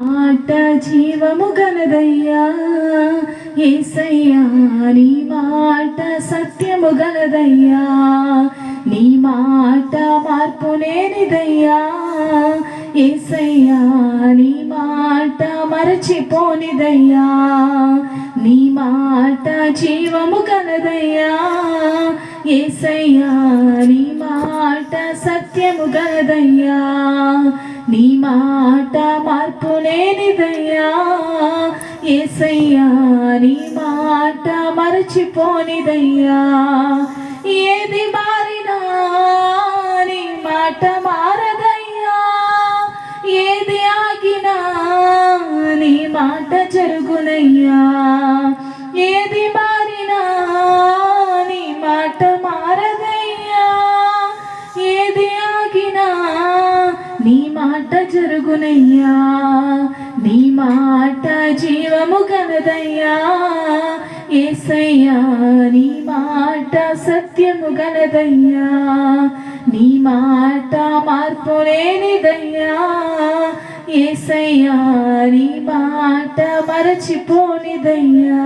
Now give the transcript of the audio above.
మాట జీవము గలదయ్యా యేసయ్యా, నీ మాట సత్యము గలదయ్యా, నీ మాట మార్పు లేనిదయ్యా యేసయ్యా, నీ మాట మరచిపోనిదయ్యా, నీ మాట జీవము గలదయ్యా యేసయ్యా, నీ మాట సత్యము గలదయ్యా, నీ మాట మార్పు లేనిదయ్యా యేసయ్యా, నీ మాట మరచిపోనిదయ్యా. ఏది మారినా నీ మాట మారదయ్యా, ఏది ఆగినా నీ మాట జరుగునయ్యా, ఏది మారినా నీ మాట మారదయ్యా, ఏది ఆగినా నీ మాట జరుగునయ్యా, నీ మాట జీవము గలదయ్యా యేసయ్యా, నీ మాట సత్యము గలదయ్యా, నీ మాట మార్పు లేనిదయ్యా యేసయ్యా, నీ మాట మరచిపోనిదయ్యా.